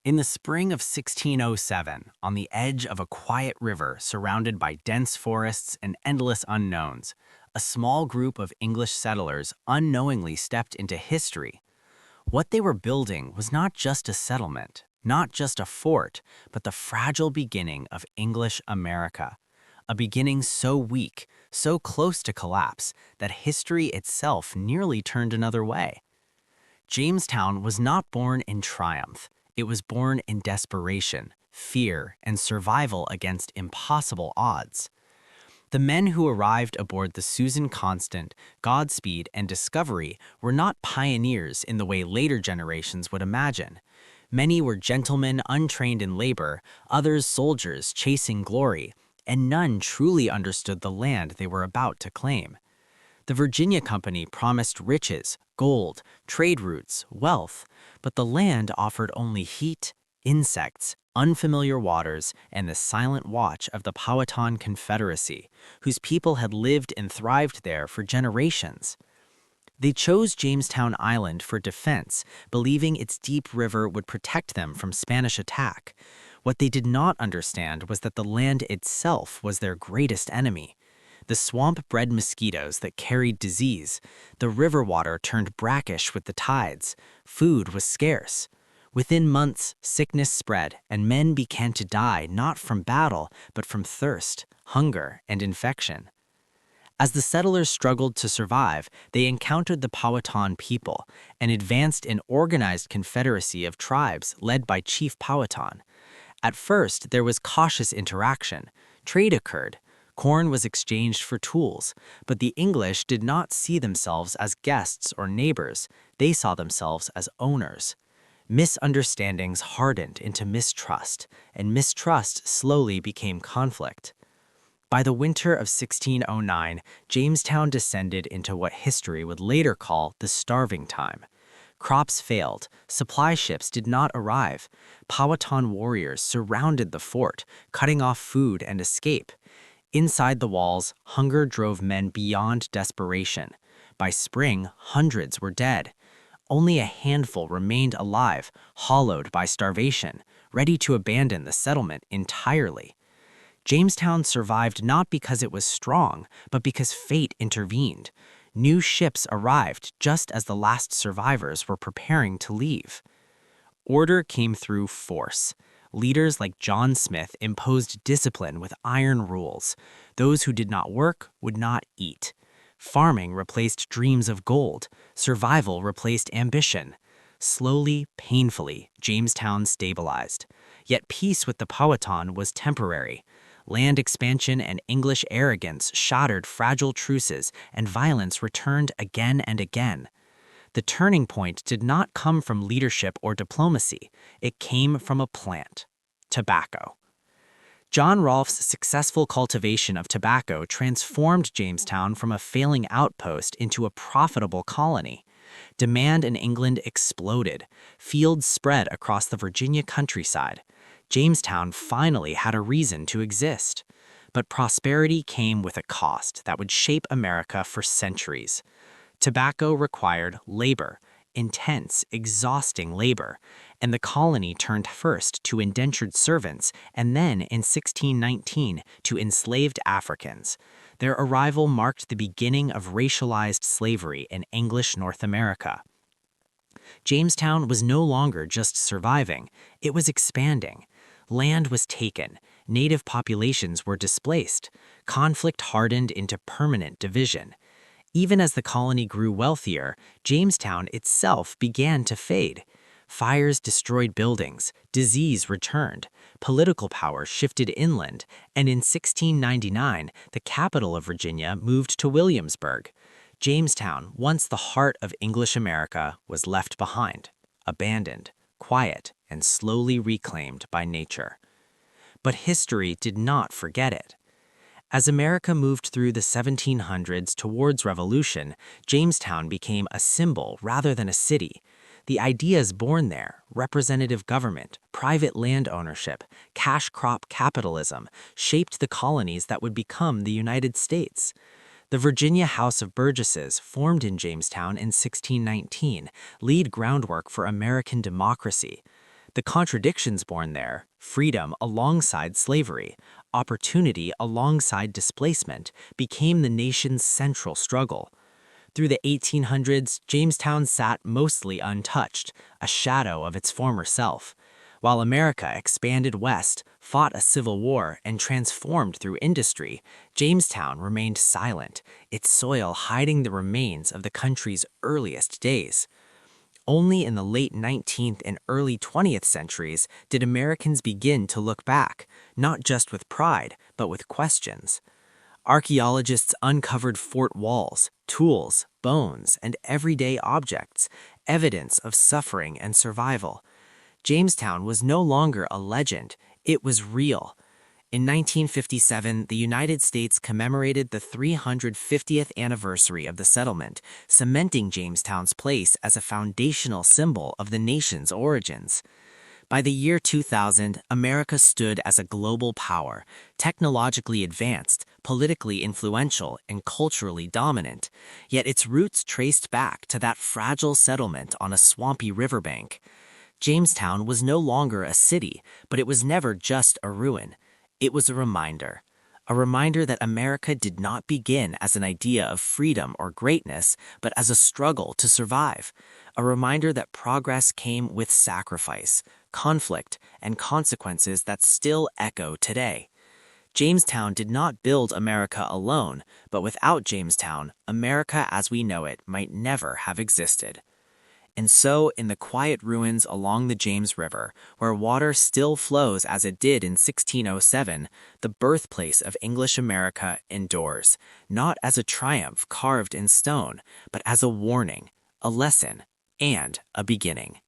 In the spring of 1607, on the edge of a quiet river surrounded by dense forests and endless unknowns, a small group of English settlers unknowingly stepped into history. What they were building was not just a settlement, not just a fort, but the fragile beginning of English America. A beginning so weak, so close to collapse, that history itself nearly turned another way. Jamestown was not born in triumph. It was born in desperation, fear, and survival against impossible odds. The men who arrived aboard the Susan Constant, Godspeed, and Discovery were not pioneers in the way later generations would imagine. Many were gentlemen untrained in labor, others soldiers chasing glory, and none truly understood the land they were about to claim. The Virginia Company promised riches, gold, trade routes, wealth, but the land offered only heat, insects, unfamiliar waters, and the silent watch of the Powhatan Confederacy, whose people had lived and thrived there for generations. They chose Jamestown Island for defense, believing its deep river would protect them from Spanish attack. What they did not understand was that the land itself was their greatest enemy. The swamp bred mosquitoes that carried disease, the river water turned brackish with the tides, food was scarce. Within months, sickness spread, and men began to die not from battle, but from thirst, hunger, and infection. As the settlers struggled to survive, they encountered the Powhatan people, an advanced and organized confederacy of tribes led by Chief Powhatan. At first, there was cautious interaction. Trade occurred. Corn was exchanged for tools, but the English did not see themselves as guests or neighbors. They saw themselves as owners. Misunderstandings hardened into mistrust, and mistrust slowly became conflict. By the winter of 1609, Jamestown descended into what history would later call the starving time. Crops failed, supply ships did not arrive. Powhatan warriors surrounded the fort, cutting off food and escape. Inside the walls, hunger drove men beyond desperation. By spring, hundreds were dead. Only a handful remained alive, hollowed by starvation, ready to abandon the settlement entirely. Jamestown survived not because it was strong, but because fate intervened. New ships arrived just as the last survivors were preparing to leave. Order came through force. Leaders like John Smith imposed discipline with iron rules. Those who did not work would not eat. Farming replaced dreams of gold. Survival replaced ambition. Slowly, painfully, Jamestown stabilized. Yet peace with the Powhatan was temporary. Land expansion and English arrogance shattered fragile truces, and violence returned again and again. The turning point did not come from leadership or diplomacy. It came from a plant: tobacco. John Rolfe's successful cultivation of tobacco transformed Jamestown from a failing outpost into a profitable colony. Demand in England exploded. Fields spread across the Virginia countryside. Jamestown finally had a reason to exist. But prosperity came with a cost that would shape America for centuries. Tobacco required labor, intense, exhausting labor, and the colony turned first to indentured servants and then, in 1619, to enslaved Africans. Their arrival marked the beginning of racialized slavery in English North America. Jamestown was no longer just surviving, it was expanding. Land was taken, native populations were displaced, conflict hardened into permanent division. Even as the colony grew wealthier, Jamestown itself began to fade. Fires destroyed buildings, disease returned, political power shifted inland, and in 1699, the capital of Virginia moved to Williamsburg. Jamestown, once the heart of English America, was left behind, abandoned, quiet, and slowly reclaimed by nature. But history did not forget it. As America moved through the 1700s towards revolution, Jamestown became a symbol rather than a city. The ideas born there, representative government, private land ownership, cash crop capitalism, shaped the colonies that would become the United States. The Virginia House of Burgesses, formed in Jamestown in 1619, laid groundwork for American democracy. The contradictions born there, freedom alongside slavery, opportunity alongside displacement, became the nation's central struggle. Through the 1800s, Jamestown sat mostly untouched, a shadow of its former self. While America expanded west, fought a civil war, and transformed through industry, Jamestown remained silent, its soil hiding the remains of the country's earliest days. Only in the late 19th and early 20th centuries did Americans begin to look back, not just with pride, but with questions. Archaeologists uncovered fort walls, tools, bones, and everyday objects, evidence of suffering and survival. Jamestown was no longer a legend, it was real. In 1957, the United States commemorated the 350th anniversary of the settlement, cementing Jamestown's place as a foundational symbol of the nation's origins. By the year 2000, America stood as a global power, technologically advanced, politically influential, and culturally dominant. Yet its roots traced back to that fragile settlement on a swampy riverbank. Jamestown was no longer a city, but it was never just a ruin. It was a reminder that America did not begin as an idea of freedom or greatness, but as a struggle to survive. A reminder that progress came with sacrifice, conflict, and consequences that still echo today. Jamestown did not build America alone, but without Jamestown, America as we know it might never have existed. And so, in the quiet ruins along the James River, where water still flows as it did in 1607, the birthplace of English America endures, not as a triumph carved in stone, but as a warning, a lesson, and a beginning.